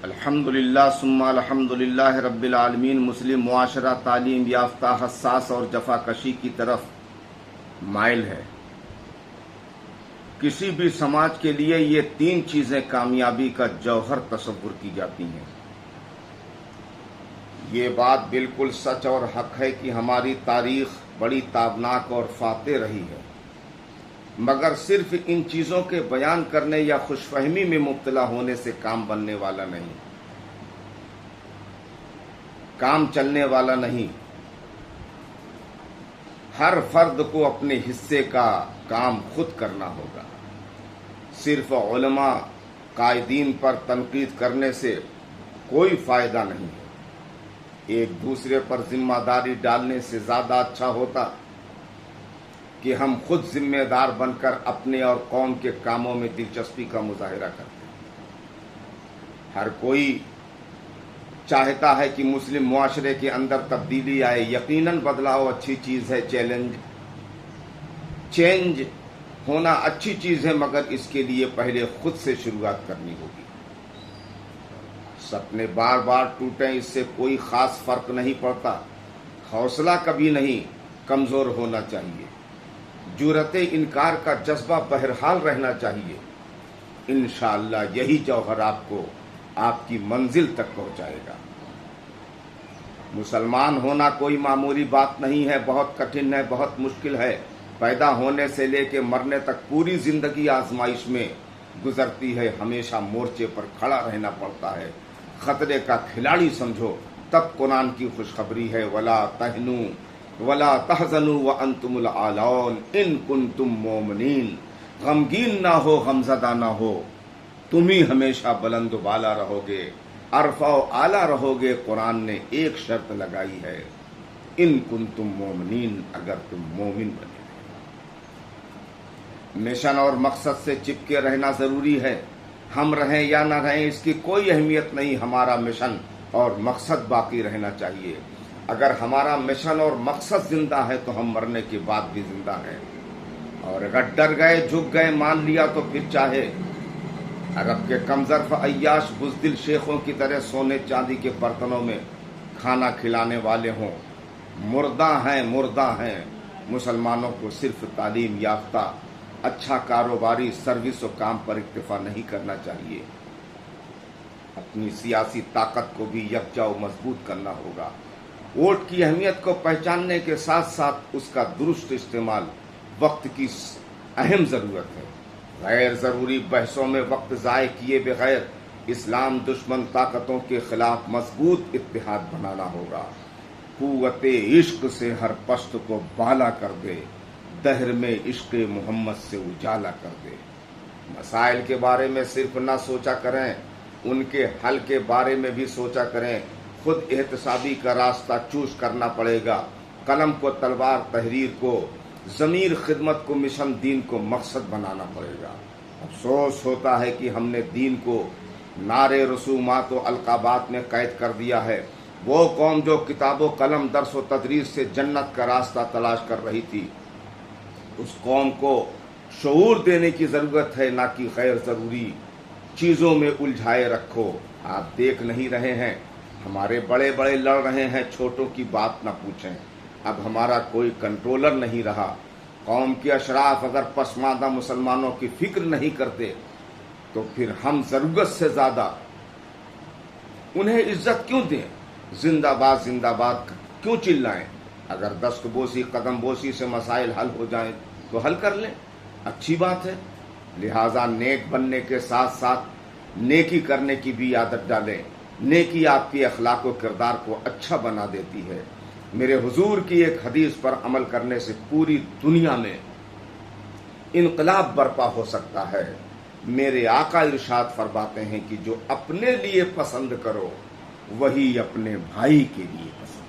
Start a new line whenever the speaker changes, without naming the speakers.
الحمدللہ ثم الحمدللہ رب العالمین۔ مسلم معاشرہ تعلیم یافتہ، حساس اور جفا کشی کی طرف مائل ہے۔ کسی بھی سماج کے لیے یہ تین چیزیں کامیابی کا جوہر تصور کی جاتی ہیں۔ یہ بات بالکل سچ اور حق ہے کہ ہماری تاریخ بڑی تابناک اور فاتح رہی ہے، مگر صرف ان چیزوں کے بیان کرنے یا خوش فہمی میں مبتلا ہونے سے کام بننے والا نہیں، کام چلنے والا نہیں۔ ہر فرد کو اپنے حصے کا کام خود کرنا ہوگا۔ صرف علماء قائدین پر تنقید کرنے سے کوئی فائدہ نہیں ہے۔ ایک دوسرے پر ذمہ داری ڈالنے سے زیادہ اچھا ہوتا کہ ہم خود ذمہ دار بن کر اپنے اور قوم کے کاموں میں دلچسپی کا مظاہرہ کرتے ہیں۔ ہر کوئی چاہتا ہے کہ مسلم معاشرے کے اندر تبدیلی آئے۔ یقیناً بدلاؤ اچھی چیز ہے، چینج ہونا اچھی چیز ہے، مگر اس کے لیے پہلے خود سے شروعات کرنی ہوگی۔ سپنے بار بار ٹوٹیں، اس سے کوئی خاص فرق نہیں پڑتا۔ حوصلہ کبھی نہیں کمزور ہونا چاہیے۔ جرأت انکار کا جذبہ بہرحال رہنا چاہیے۔ انشاءاللہ یہی جوہر آپ کو آپ کی منزل تک پہنچائے گا۔ مسلمان ہونا کوئی معمولی بات نہیں ہے، بہت کٹھن ہے، بہت مشکل ہے۔ پیدا ہونے سے لے کے مرنے تک پوری زندگی آزمائش میں گزرتی ہے۔ ہمیشہ مورچے پر کھڑا رہنا پڑتا ہے۔ خطرے کا کھلاڑی سمجھو تب قرآن کی خوشخبری ہے، وَلَا تَهِنُوا وَلَا تَحْزَنُوا وَأَنْتُمُ الْأَعْلَوْنَ إِن كُنتُم مُّؤْمِنِينَ۔ غمگین نہ ہو، غمزدہ نہ ہو، تم ہی ہمیشہ بلند و بالا رہو گے، عرفہ و اعلیٰ رہو گے۔ قرآن نے ایک شرط لگائی ہے، ان کنتم مومنین، اگر تم مومن بنے۔ مشن اور مقصد سے چپکے رہنا ضروری ہے۔ ہم رہیں یا نہ رہیں اس کی کوئی اہمیت نہیں، ہمارا مشن اور مقصد باقی رہنا چاہیے۔ اگر ہمارا مشن اور مقصد زندہ ہے تو ہم مرنے کے بعد بھی زندہ ہیں، اور اگر ڈر گئے، جھک گئے، مان لیا تو پھر چاہے عرب کے کمظرف عیاش بزدل شیخوں کی طرح سونے چاندی کے برتنوں میں کھانا کھلانے والے ہوں، مردہ ہیں۔ مسلمانوں کو صرف تعلیم یافتہ، اچھا کاروباری، سروس و کام پر اکتفا نہیں کرنا چاہیے۔ اپنی سیاسی طاقت کو بھی یکجا و مضبوط کرنا ہوگا۔ ووٹ کی اہمیت کو پہچاننے کے ساتھ ساتھ اس کا درست استعمال وقت کی اہم ضرورت ہے۔ غیر ضروری بحثوں میں وقت ضائع کیے بغیر اسلام دشمن طاقتوں کے خلاف مضبوط اتحاد بنانا ہوگا۔ قوت عشق سے ہر پست کو بالا کر دے، دہر میں عشق محمد سے اجالا کر دے۔ مسائل کے بارے میں صرف نہ سوچا کریں، ان کے حل کے بارے میں بھی سوچا کریں۔ خود احتسابی کا راستہ چوز کرنا پڑے گا۔ قلم کو تلوار، تحریر کو ضمیر، خدمت کو مشن، دین کو مقصد بنانا پڑے گا۔ افسوس ہوتا ہے کہ ہم نے دین کو نعرے، رسومات و القابات میں قید کر دیا ہے۔ وہ قوم جو کتاب و قلم، درس و تدریس سے جنت کا راستہ تلاش کر رہی تھی، اس قوم کو شعور دینے کی ضرورت ہے، نہ کہ غیر ضروری چیزوں میں الجھائے رکھو۔ آپ دیکھ نہیں رہے ہیں، ہمارے بڑے بڑے لڑ رہے ہیں، چھوٹوں کی بات نہ پوچھیں۔ اب ہمارا کوئی کنٹرولر نہیں رہا۔ قوم کے اشراف اگر پسماندہ مسلمانوں کی فکر نہیں کرتے تو پھر ہم ضرورت سے زیادہ انہیں عزت کیوں دیں؟ زندہ باد زندہ باد کیوں چلائیں؟ اگر دست بوسی، قدم بوسی سے مسائل حل ہو جائیں تو حل کر لیں، اچھی بات ہے۔ لہٰذا نیک بننے کے ساتھ ساتھ نیکی کرنے کی بھی عادت ڈالیں۔ نیکی آپ کے اخلاق و کردار کو اچھا بنا دیتی ہے۔ میرے حضور کی ایک حدیث پر عمل کرنے سے پوری دنیا میں انقلاب برپا ہو سکتا ہے۔ میرے آقا ارشاد فرماتے ہیں کہ جو اپنے لیے پسند کرو وہی اپنے بھائی کے لیے پسند